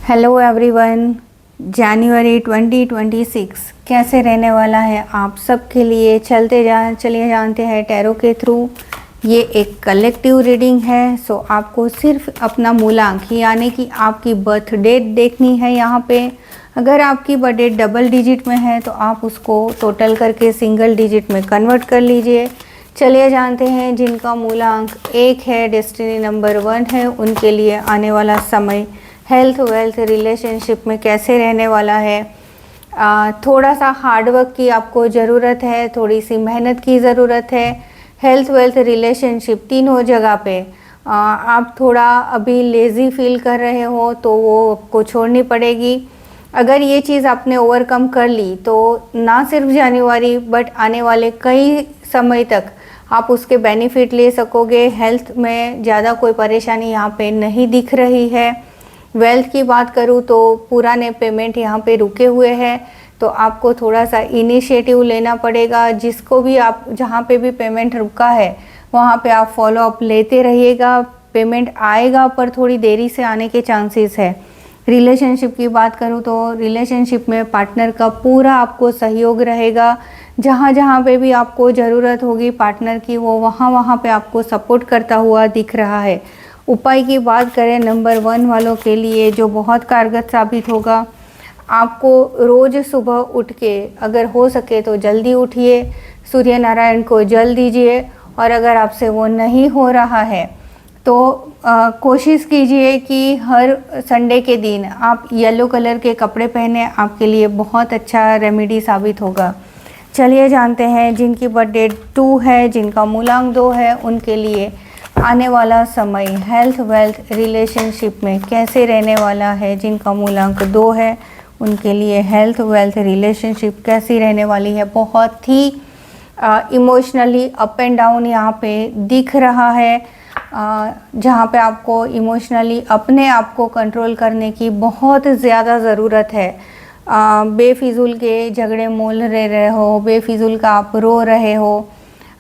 Hello everyone. जनवरी 2026 कैसे रहने वाला है आप सबके लिए चलिए जानते हैं टैरो के थ्रू। ये एक कलेक्टिव रीडिंग है, सो आपको सिर्फ अपना मूलांक यानी कि आपकी बर्थ डेट देखनी है। यहाँ पे अगर आपकी बर्थ डेट डबल डिजिट में है तो आप उसको टोटल करके सिंगल डिजिट में कन्वर्ट कर लीजिए। चलिए जानते हैं जिनका मूलांक 1 है, डेस्टिनी नंबर 1 है, उनके लिए आने वाला समय हेल्थ वेल्थ रिलेशनशिप में कैसे रहने वाला है। थोड़ा सा हार्डवर्क की आपको ज़रूरत है, थोड़ी सी मेहनत की ज़रूरत है। हेल्थ वेल्थ रिलेशनशिप तीनों जगह पे आप थोड़ा अभी लेज़ी फील कर रहे हो तो वो आपको छोड़नी पड़ेगी। अगर ये चीज़ आपने ओवरकम कर ली तो ना सिर्फ जनवरी बट आने वाले कई समय तक आप उसके बेनिफिट ले सकोगे। हेल्थ में ज़्यादा कोई परेशानी यहाँ पे नहीं दिख रही है। वेल्थ की बात करूँ तो पुराने पेमेंट यहाँ पे रुके हुए हैं, तो आपको थोड़ा सा इनिशिएटिव लेना पड़ेगा। जिसको भी आप जहाँ पे भी पेमेंट रुका है वहाँ पे आप फॉलो अप लेते रहिएगा। पेमेंट आएगा पर थोड़ी देरी से आने के चांसेस है। रिलेशनशिप की बात करूँ तो रिलेशनशिप में पार्टनर का पूरा आपको सहयोग रहेगा। जहाँ जहाँ पे भी आपको ज़रूरत होगी पार्टनर की, वो वहाँ पे आपको सपोर्ट करता हुआ दिख रहा है। उपाय की बात करें नंबर 1 वालों के लिए जो बहुत कारगर साबित होगा, आपको रोज़ सुबह उठ के अगर हो सके तो जल्दी उठिए, सूर्य नारायण को जल दीजिए। और अगर आपसे वो नहीं हो रहा है तो कोशिश कीजिए कि हर संडे के दिन आप येलो कलर के कपड़े पहने, आपके लिए बहुत अच्छा रेमेडी साबित होगा। चलिए जानते हैं जिनकी बर्थ डेट 2 है, जिनका मूलांक 2 है, उनके लिए आने वाला समय हेल्थ वेल्थ रिलेशनशिप में कैसे रहने वाला है। जिनका मूलांक 2 है उनके लिए हेल्थ वेल्थ रिलेशनशिप कैसी रहने वाली है। बहुत ही इमोशनली अप एंड डाउन यहाँ पे दिख रहा है, जहाँ पे आपको इमोशनली अपने आप को कंट्रोल करने की बहुत ज़्यादा ज़रूरत है। बेफिज़ूल के झगड़े मोल रहे हो, बेफिज़ूल का आप रो रहे हो।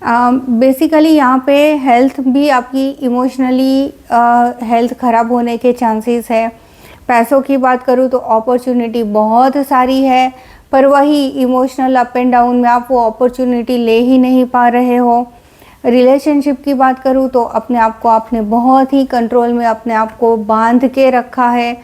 बेसिकली यहाँ पे हेल्थ भी आपकी इमोशनली हेल्थ ख़राब होने के चांसेस है। पैसों की बात करूँ तो अपॉर्चुनिटी बहुत सारी है, पर वही इमोशनल अप एंड डाउन में आप वो अपॉर्चुनिटी ले ही नहीं पा रहे हो। रिलेशनशिप की बात करूँ तो अपने आप को आपने बहुत ही कंट्रोल में अपने आप को बांध के रखा है।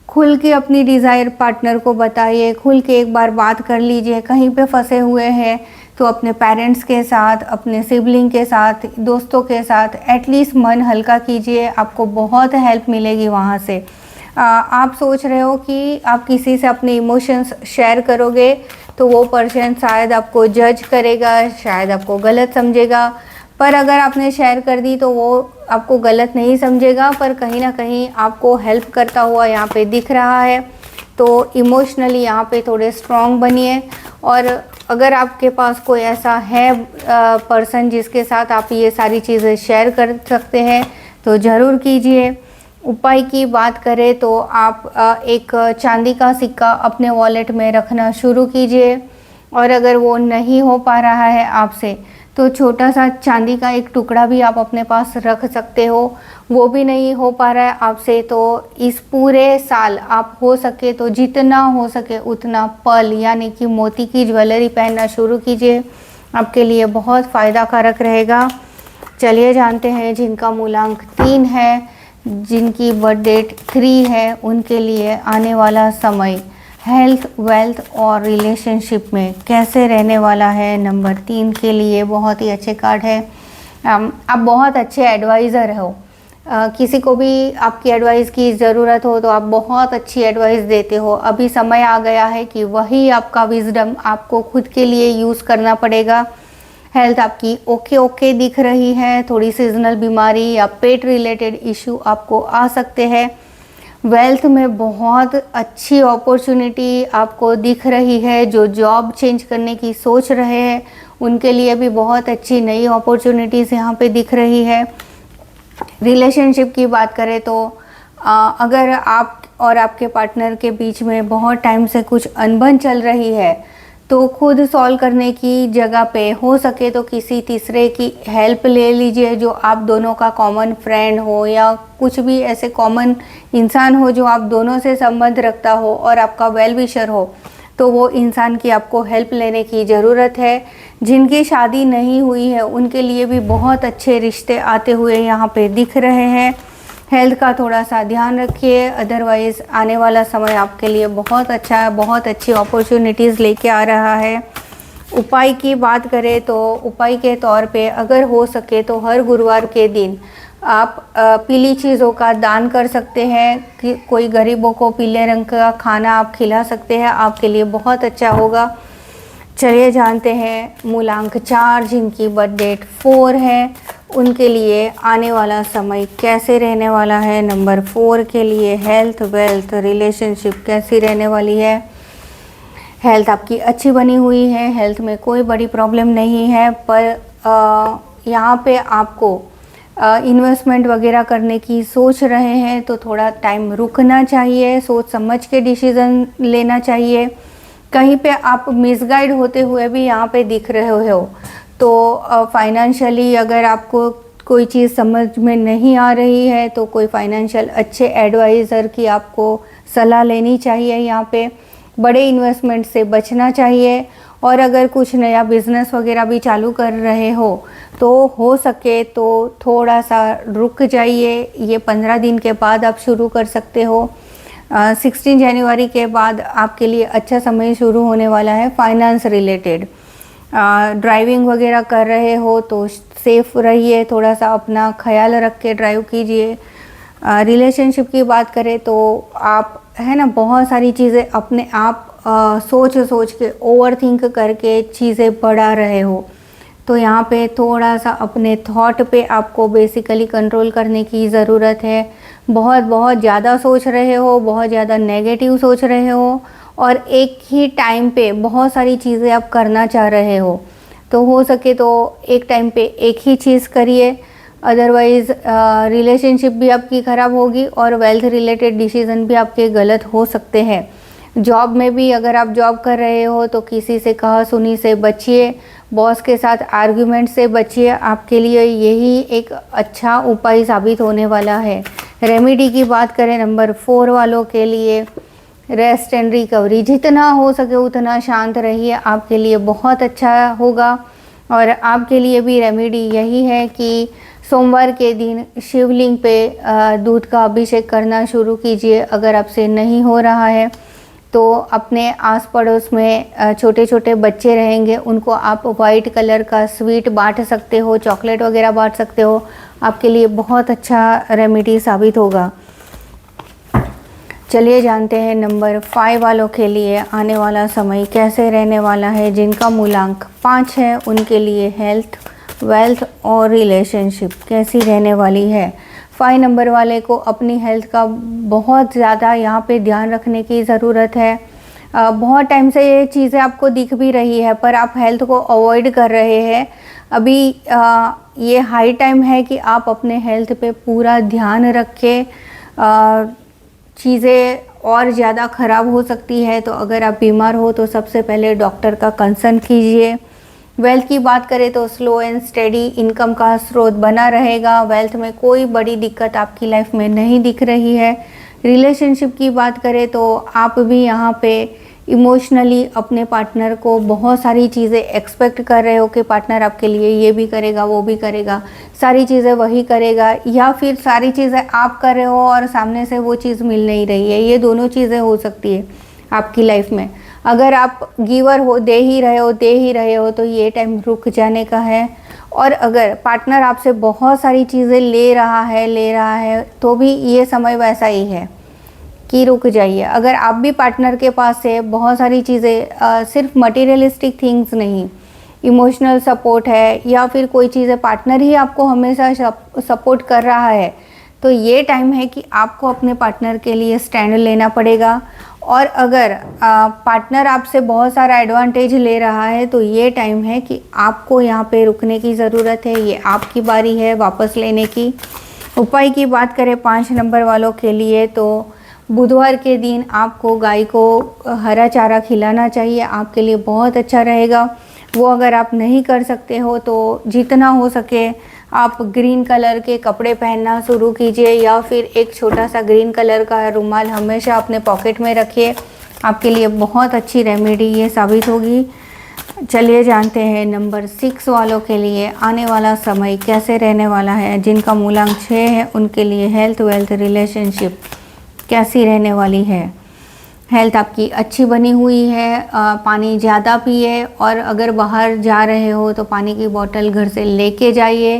खुल के अपनी डिज़ायर पार्टनर को बताइए, खुल के एक बार बात कर लीजिए। कहीं पे फंसे हुए हैं तो अपने पेरेंट्स के साथ, अपने सिबलिंग के साथ, दोस्तों के साथ एटलीस्ट मन हल्का कीजिए, आपको बहुत हेल्प मिलेगी वहाँ से। आप सोच रहे हो कि आप किसी से अपने इमोशंस शेयर करोगे तो वो पर्सन शायद आपको जज करेगा, शायद आपको गलत समझेगा। पर अगर आपने शेयर कर दी तो वो आपको गलत नहीं समझेगा, पर कहीं ना कहीं आपको हेल्प करता हुआ यहाँ पे दिख रहा है। तो इमोशनली यहाँ पे थोड़े स्ट्रॉन्ग बनिए। और अगर आपके पास कोई ऐसा है पर्सन जिसके साथ आप ये सारी चीज़ें शेयर कर सकते हैं तो ज़रूर कीजिए। उपाय की बात करें तो आप एक चांदी का सिक्का अपने वॉलेट में रखना शुरू कीजिए। और अगर वो नहीं हो पा रहा है आपसे तो छोटा सा चांदी का एक टुकड़ा भी आप अपने पास रख सकते हो। वो भी नहीं हो पा रहा है आपसे तो इस पूरे साल आप हो सके तो जितना हो सके उतना पर्ल यानी कि मोती की ज्वेलरी पहनना शुरू कीजिए, आपके लिए बहुत फ़ायदा कारक रहेगा। चलिए जानते हैं जिनका मूलांक 3 है, जिनकी बर्थ डेट 3 है, उनके लिए आने वाला समय हेल्थ वेल्थ और रिलेशनशिप में कैसे रहने वाला है। नंबर 3 के लिए बहुत ही अच्छे कार्ड है। आप बहुत अच्छे एडवाइज़र हो, किसी को भी आपकी एडवाइस की ज़रूरत हो तो आप बहुत अच्छी एडवाइस देते हो। अभी समय आ गया है कि वही आपका विजडम आपको खुद के लिए यूज़ करना पड़ेगा। हेल्थ आपकी ओके दिख रही है, थोड़ी सीजनल बीमारी या पेट रिलेटेड इशू आपको आ सकते हैं। वेल्थ में बहुत अच्छी अपॉर्चुनिटी आपको दिख रही है। जो जॉब चेंज करने की सोच रहे हैं उनके लिए भी बहुत अच्छी नई अपॉर्चुनिटीज़ यहाँ पे दिख रही है। रिलेशनशिप की बात करें तो अगर आप और आपके पार्टनर के बीच में बहुत टाइम से कुछ अनबन चल रही है तो खुद सॉल्व करने की जगह पे हो सके तो किसी तीसरे की हेल्प ले लीजिए, जो आप दोनों का कॉमन फ्रेंड हो या कुछ भी ऐसे कॉमन इंसान हो जो आप दोनों से संबंध रखता हो और आपका वेल विशर हो, तो वो इंसान की आपको हेल्प लेने की ज़रूरत है। जिनकी शादी नहीं हुई है उनके लिए भी बहुत अच्छे रिश्ते आते हुए यहाँ पे दिख रहे हैं। हेल्थ का थोड़ा सा ध्यान रखिए, अदरवाइज़ आने वाला समय आपके लिए बहुत अच्छा है, बहुत अच्छी अपॉर्चुनिटीज़ लेके आ रहा है। उपाय की बात करें तो उपाय के तौर पे अगर हो सके तो हर गुरुवार के दिन आप पीली चीज़ों का दान कर सकते हैं, कि कोई गरीबों को पीले रंग का खाना आप खिला सकते हैं, आपके लिए बहुत अच्छा होगा। चलिए जानते हैं मूलांक 4 जिनकी बर्थ डेट 4 है, उनके लिए आने वाला समय कैसे रहने वाला है। नंबर 4 के लिए हेल्थ, वेल्थ, रिलेशनशिप कैसी रहने वाली है। हेल्थ आपकी अच्छी बनी हुई है, हेल्थ में कोई बड़ी प्रॉब्लम नहीं है, पर यहाँ पे आपको इन्वेस्टमेंट वगैरह करने की सोच रहे हैं तो थोड़ा टाइम रुकना चाहिए, सोच समझ के डिसीज़न लेना चाहिए। कहीं पे आप मिसगाइड होते हुए भी यहाँ पे दिख रहे हो, तो फाइनेंशियली अगर आपको कोई चीज़ समझ में नहीं आ रही है तो कोई फाइनेंशियल अच्छे एडवाइज़र की आपको सलाह लेनी चाहिए। यहाँ पे बड़े इन्वेस्टमेंट से बचना चाहिए, और अगर कुछ नया बिज़नेस वगैरह भी चालू कर रहे हो हो सके तो थोड़ा सा रुक जाइए। ये 15 दिन के बाद आप शुरू कर सकते हो। 16 जनवरी के बाद आपके लिए अच्छा समय शुरू होने वाला है फाइनेंस रिलेटेड। ड्राइविंग वगैरह कर रहे हो तो सेफ रहिए, थोड़ा सा अपना ख्याल रख के ड्राइव कीजिए। रिलेशनशिप की बात करें तो आप है ना बहुत सारी चीज़ें अपने आप सोच सोच के ओवरथिंक करके चीज़ें बढ़ा रहे हो, तो यहाँ पे थोड़ा सा अपने थॉट पे आपको बेसिकली कंट्रोल करने की ज़रूरत है। बहुत ज़्यादा सोच रहे हो, बहुत ज़्यादा नेगेटिव सोच रहे हो, और एक ही टाइम पे बहुत सारी चीज़ें आप करना चाह रहे हो, तो हो सके तो एक टाइम पे एक ही चीज़ करिए, अदरवाइज़ रिलेशनशिप भी आपकी ख़राब होगी और वेल्थ रिलेटेड डिसीज़न भी आपके गलत हो सकते हैं। जॉब में भी अगर आप जॉब कर रहे हो तो किसी से कहा सुनी से बचिए, बॉस के साथ आर्ग्यूमेंट से बचिए, आपके लिए यही एक अच्छा उपाय साबित होने वाला है। रेमेडी की बात करें नंबर 4 वालों के लिए, रेस्ट एंड रिकवरी, जितना हो सके उतना शांत रहिए, आपके लिए बहुत अच्छा होगा। और आपके लिए भी रेमेडी यही है कि सोमवार के दिन शिवलिंग पे दूध का अभिषेक करना शुरू कीजिए। अगर आपसे नहीं हो रहा है तो अपने आस पड़ोस में छोटे छोटे बच्चे रहेंगे, उनको आप वाइट कलर का स्वीट बांट सकते हो, चॉकलेट वगैरह बांट सकते हो, आपके लिए बहुत अच्छा रेमेडी साबित होगा। चलिए जानते हैं नंबर 5 वालों के लिए आने वाला समय कैसे रहने वाला है। जिनका मूलांक 5 है उनके लिए हेल्थ, वेल्थ और रिलेशनशिप कैसी रहने वाली है। 5 नंबर वाले को अपनी हेल्थ का बहुत ज़्यादा यहाँ पे ध्यान रखने की ज़रूरत है। बहुत टाइम से ये चीज़ें आपको दिख भी रही है पर आप हेल्थ को अवॉइड कर रहे हैं। अभी ये हाई टाइम है कि आप अपने हेल्थ पे पूरा ध्यान रखें। चीज़ें और ज़्यादा ख़राब हो सकती है, तो अगर आप बीमार हो तो सबसे पहले डॉक्टर का कंसल्ट कीजिए। वेल्थ की बात करें तो स्लो एंड स्टेडी इनकम का स्रोत बना रहेगा, वेल्थ में कोई बड़ी दिक्कत आपकी लाइफ में नहीं दिख रही है। रिलेशनशिप की बात करें तो आप भी यहाँ पे इमोशनली अपने पार्टनर को बहुत सारी चीज़ें एक्सपेक्ट कर रहे हो कि पार्टनर आपके लिए ये भी करेगा वो भी करेगा, सारी चीज़ें वही करेगा, या फिर सारी चीज़ें आप कर रहे हो और सामने से वो चीज़ मिल नहीं रही है। ये दोनों चीज़ें हो सकती है आपकी लाइफ में। अगर आप गिवर हो, दे ही रहे हो तो ये टाइम रुक जाने का है। और अगर पार्टनर आपसे बहुत सारी चीज़ें ले रहा है तो भी ये समय वैसा ही है कि रुक जाइए। अगर आप भी पार्टनर के पास से बहुत सारी चीज़ें, सिर्फ मटेरियलिस्टिक थिंग्स नहीं, इमोशनल सपोर्ट है या फिर कोई चीज़ें पार्टनर ही आपको हमेशा सपोर्ट कर रहा है, तो ये टाइम है कि आपको अपने पार्टनर के लिए स्टैंड लेना पड़ेगा। और अगर पार्टनर आपसे बहुत सारा एडवांटेज ले रहा है तो ये टाइम है कि आपको यहाँ पे रुकने की ज़रूरत है, ये आपकी बारी है वापस लेने की। उपाय की बात करें 5 नंबर वालों के लिए तो बुधवार के दिन आपको गाय को हरा चारा खिलाना चाहिए, आपके लिए बहुत अच्छा रहेगा। वो अगर आप नहीं कर सकते हो तो जितना हो सके आप ग्रीन कलर के कपड़े पहनना शुरू कीजिए, या फिर एक छोटा सा ग्रीन कलर का रुमाल हमेशा अपने पॉकेट में रखिए, आपके लिए बहुत अच्छी रेमेडी ये साबित होगी। चलिए जानते हैं नंबर 6 वालों के लिए आने वाला समय कैसे रहने वाला है। जिनका मूलांक 6 है उनके लिए हेल्थ, वेल्थ, रिलेशनशिप कैसी रहने वाली है। हेल्थ आपकी अच्छी बनी हुई है, पानी ज़्यादा पिए, और अगर बाहर जा रहे हो तो पानी की बोतल घर से लेके जाइए।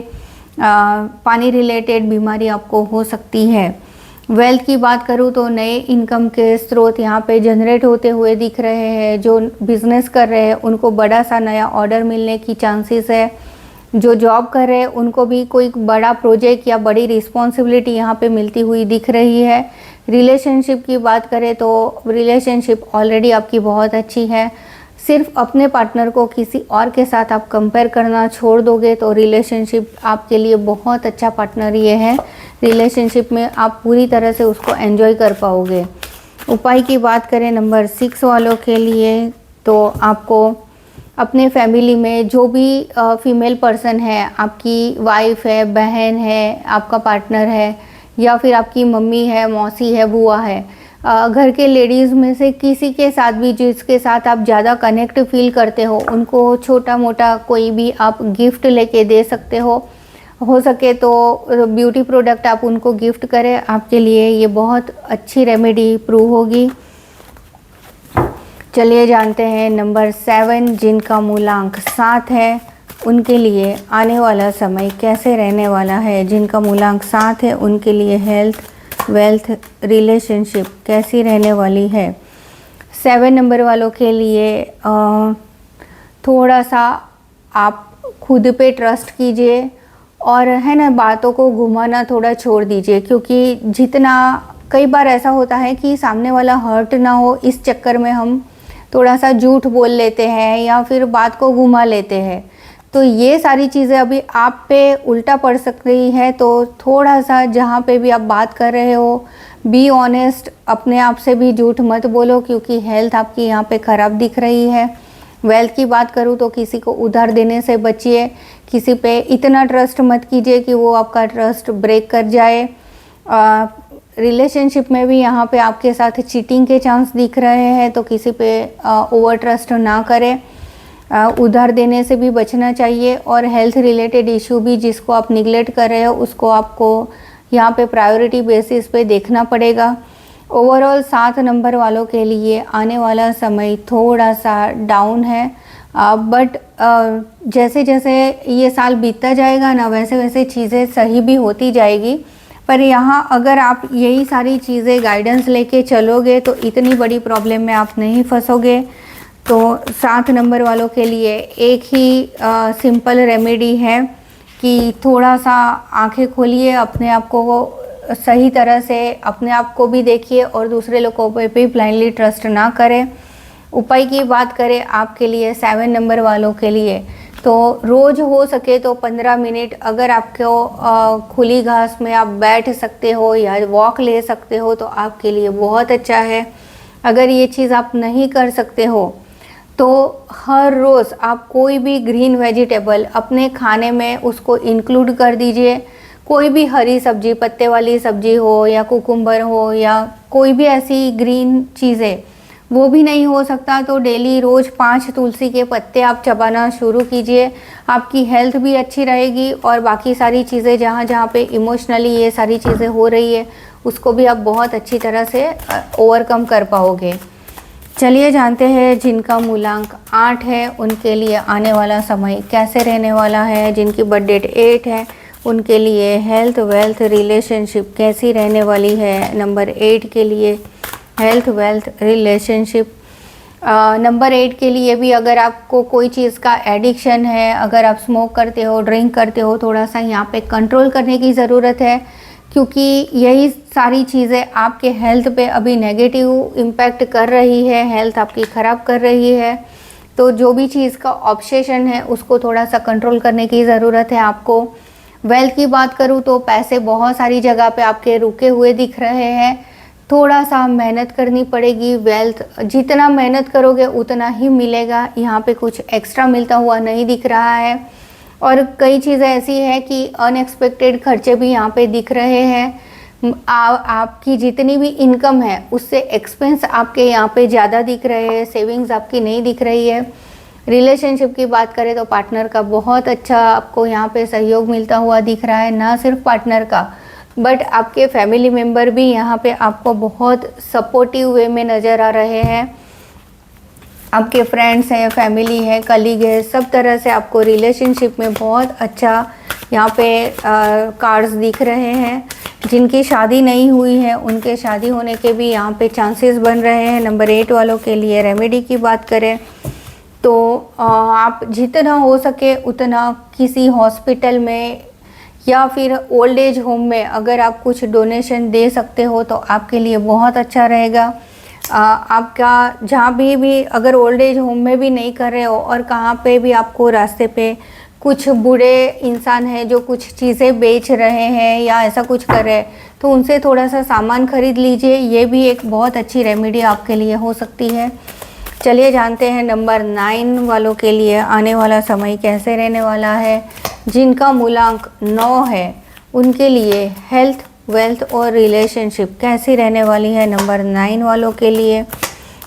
पानी रिलेटेड बीमारी आपको हो सकती है। वेल्थ की बात करूँ तो नए इनकम के स्रोत यहाँ पे जनरेट होते हुए दिख रहे हैं। जो बिजनेस कर रहे हैं उनको बड़ा सा नया ऑर्डर मिलने की चांसेस है। जो जॉब कर रहे हैं उनको भी कोई बड़ा प्रोजेक्ट या बड़ी रिस्पॉन्सिबिलिटी यहाँ पे मिलती हुई दिख रही है। रिलेशनशिप की बात करें तो रिलेशनशिप ऑलरेडी आपकी बहुत अच्छी है। सिर्फ अपने पार्टनर को किसी और के साथ आप कंपेयर करना छोड़ दोगे तो रिलेशनशिप आपके लिए बहुत अच्छा पार्टनर ये है। रिलेशनशिप में आप पूरी तरह से उसको एंजॉय कर पाओगे। उपाय की बात करें नंबर 6 वालों के लिए तो आपको अपने फैमिली में जो भी फीमेल पर्सन है, आपकी वाइफ है, बहन है, आपका पार्टनर है, या फिर आपकी मम्मी है, मौसी है, बुआ है, घर के लेडीज़ में से किसी के साथ भी जिसके साथ आप ज़्यादा कनेक्ट फील करते हो उनको छोटा मोटा कोई भी आप गिफ्ट लेके दे सकते हो सके तो ब्यूटी प्रोडक्ट आप उनको गिफ्ट करें, आपके लिए ये बहुत अच्छी रेमेडी प्रूव होगी। चलिए जानते हैं नंबर 7 जिनका मूलांक 7 है उनके लिए आने वाला समय कैसे रहने वाला है। जिनका मूलांक 7 है उनके लिए हेल्थ, वेल्थ, रिलेशनशिप कैसी रहने वाली है। 7 नंबर वालों के लिए थोड़ा सा आप खुद पे ट्रस्ट कीजिए, और है ना बातों को घुमाना थोड़ा छोड़ दीजिए, क्योंकि जितना कई बार ऐसा होता है कि सामने वाला हर्ट ना हो इस चक्कर में हम थोड़ा सा झूठ बोल लेते हैं या फिर बात को घुमा लेते हैं। तो ये सारी चीज़ें अभी आप पे उल्टा पड़ सकती है। तो थोड़ा सा जहाँ पे भी आप बात कर रहे हो बी ऑनेस्ट, अपने आप से भी झूठ मत बोलो, क्योंकि हेल्थ आपकी यहाँ पे ख़राब दिख रही है। वेल्थ की बात करूँ तो किसी को उधार देने से बचिए, किसी पे इतना ट्रस्ट मत कीजिए कि वो आपका ट्रस्ट ब्रेक कर जाए। रिलेशनशिप में भी यहाँ पे आपके साथ चीटिंग के चांस दिख रहे हैं, तो किसी पे ओवर ट्रस्ट ना करें। उधार देने से भी बचना चाहिए, और हेल्थ रिलेटेड इशू भी जिसको आप निगलेक्ट कर रहे हो उसको आपको यहाँ पे प्रायोरिटी बेसिस पे देखना पड़ेगा। ओवरऑल 7 नंबर वालों के लिए आने वाला समय थोड़ा सा डाउन है, बट जैसे जैसे ये साल बीतता जाएगा ना वैसे वैसे चीज़ें सही भी होती जाएगी। पर यहाँ अगर आप यही सारी चीज़ें गाइडेंस लेके चलोगे तो इतनी बड़ी प्रॉब्लम में आप नहीं फंसोगे। तो 7 नंबर वालों के लिए एक ही सिंपल रेमेडी है कि थोड़ा सा आंखें खोलिए, अपने आप को सही तरह से अपने आप को भी देखिए और दूसरे लोगों पे भी ब्लाइंडली ट्रस्ट ना करें। उपाय की बात करें आपके लिए 7 नंबर वालों के लिए तो रोज़ हो सके तो 15 मिनट अगर आपको खुली घास में आप बैठ सकते हो या वॉक ले सकते हो तो आपके लिए बहुत अच्छा है। अगर ये चीज़ आप नहीं कर सकते हो तो हर रोज़ आप कोई भी ग्रीन वेजिटेबल अपने खाने में उसको इंक्लूड कर दीजिए। कोई भी हरी सब्जी, पत्ते वाली सब्जी हो या कुकुम्बर हो या कोई भी ऐसी ग्रीन चीज़ें, वो भी नहीं हो सकता तो डेली रोज़ 5 तुलसी के पत्ते आप चबाना शुरू कीजिए। आपकी हेल्थ भी अच्छी रहेगी और बाकी सारी चीज़ें जहाँ जहाँ पे इमोशनली ये सारी चीज़ें हो रही है उसको भी आप बहुत अच्छी तरह से ओवरकम कर पाओगे। चलिए जानते हैं जिनका मूलांक 8 है उनके लिए आने वाला समय कैसे रहने वाला है। जिनकी बर्थ डेट 8 है उनके लिए हेल्थ, वेल्थ, रिलेशनशिप कैसी रहने वाली है। नंबर 8 के लिए हेल्थ, वेल्थ, रिलेशनशिप। नंबर 8 के लिए भी अगर आपको कोई चीज़ का एडिक्शन है, अगर आप स्मोक करते हो, ड्रिंक करते हो, थोड़ा सा यहाँ पे कंट्रोल करने की ज़रूरत है क्योंकि यही सारी चीज़ें आपके हेल्थ पे अभी नेगेटिव इम्पैक्ट कर रही है, हेल्थ आपकी ख़राब कर रही है। तो जो भी चीज़ का ऑब्सेशन है उसको थोड़ा सा कंट्रोल करने की ज़रूरत है आपको। वेल्थ की बात करूँ तो पैसे बहुत सारी जगह पे आपके रुके हुए दिख रहे हैं थोड़ा सा मेहनत करनी पड़ेगी। वेल्थ जितना मेहनत करोगे उतना ही मिलेगा, यहाँ पे कुछ एक्स्ट्रा मिलता हुआ नहीं दिख रहा है। और कई चीज़ें ऐसी है कि अनएक्सपेक्टेड खर्चे भी यहाँ पे दिख रहे हैं। आपकी जितनी भी इनकम है उससे एक्सपेंस आपके यहाँ पे ज़्यादा दिख रहे हैं, सेविंग्स आपकी नहीं दिख रही है। रिलेशनशिप की बात करें तो पार्टनर का बहुत अच्छा आपको यहाँ पे सहयोग मिलता हुआ दिख रहा है। ना सिर्फ पार्टनर का बट आपके फैमिली मेम्बर भी यहाँ पे आपको बहुत सपोर्टिव वे में नज़र आ रहे हैं। आपके फ्रेंड्स हैं, फैमिली है, कलीग है, सब तरह से आपको रिलेशनशिप में बहुत अच्छा यहाँ पे कार्ड्स दिख रहे हैं। जिनकी शादी नहीं हुई है उनके शादी होने के भी यहाँ पे चांसेस बन रहे हैं। नंबर 8 वालों के लिए रेमेडी की बात करें तो आप जितना हो सके उतना किसी हॉस्पिटल में या फिर ओल्ड एज होम में अगर आप कुछ डोनेशन दे सकते हो तो आपके लिए बहुत अच्छा रहेगा। आपका जहाँ भी अगर ओल्ड एज होम में भी नहीं कर रहे हो और कहाँ पे भी आपको रास्ते पे कुछ बूढ़े इंसान हैं जो कुछ चीज़ें बेच रहे हैं या ऐसा कुछ कर रहे हैं तो उनसे थोड़ा सा सामान खरीद लीजिए। ये भी एक बहुत अच्छी रेमेडी आपके लिए हो सकती है। चलिए जानते हैं नंबर 9 वालों के लिए आने वाला समय कैसे रहने वाला है। जिनका मूलांक 9 है उनके लिए हेल्थ, वेल्थ और रिलेशनशिप कैसी रहने वाली है। नंबर 9 वालों के लिए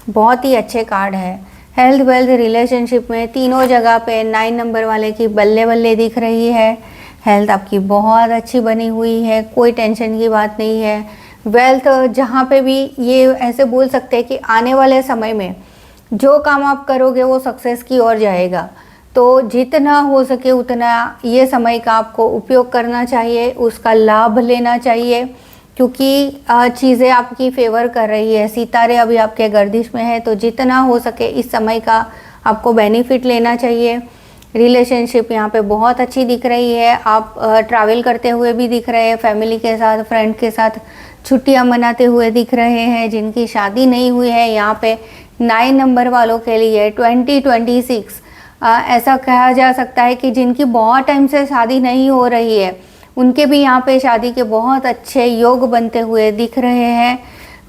बहुत ही अच्छे कार्ड है। हेल्थ, वेल्थ, रिलेशनशिप में तीनों जगह पे 9 नंबर वाले की बल्ले बल्ले दिख रही है। हेल्थ आपकी बहुत अच्छी बनी हुई है, कोई टेंशन की बात नहीं है। वेल्थ जहाँ पे भी ये ऐसे बोल सकते हैं कि आने वाले समय में जो काम आप करोगे वो सक्सेस की ओर जाएगा। तो जितना हो सके उतना ये समय का आपको उपयोग करना चाहिए, उसका लाभ लेना चाहिए क्योंकि चीज़ें आपकी फेवर कर रही है। सितारे अभी आपके गर्दिश में है तो जितना हो सके इस समय का आपको बेनिफिट लेना चाहिए। रिलेशनशिप यहाँ पे बहुत अच्छी दिख रही है। आप ट्रैवल करते हुए भी दिख रहे हैं, फैमिली के साथ, फ्रेंड के साथ छुट्टियाँ मनाते हुए दिख रहे हैं। जिनकी शादी नहीं हुई है यहाँ पे 9 नंबर वालों के लिए 2026 ऐसा कहा जा सकता है कि जिनकी बहुत टाइम से शादी नहीं हो रही है उनके भी यहाँ पे शादी के बहुत अच्छे योग बनते हुए दिख रहे हैं।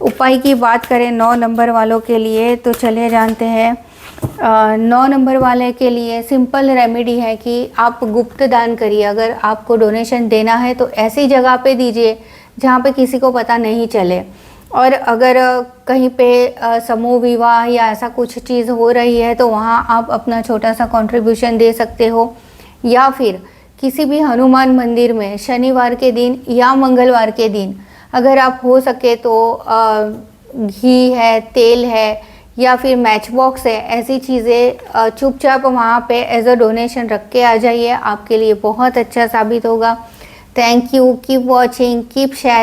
उपाय की बात करें 9 नंबर वालों के लिए तो चलिए जानते हैं। 9 नंबर वाले के लिए सिंपल रेमेडी है कि आप गुप्त दान करिए। अगर आपको डोनेशन देना है तो ऐसी जगह पे दीजिए जहाँ पे किसी को पता नहीं चले। और अगर कहीं पे समूह विवाह या ऐसा कुछ चीज़ हो रही है तो वहाँ आप अपना छोटा सा कंट्रीब्यूशन दे सकते हो। या फिर किसी भी हनुमान मंदिर में शनिवार के दिन या मंगलवार के दिन अगर आप हो सके तो घी है, तेल है या फिर मैच बॉक्स है, ऐसी चीज़ें चुपचाप वहाँ पे एज अ डोनेशन रख के आ जाइए। आपके लिए बहुत अच्छा साबित होगा। Thank you, keep watching, keep share.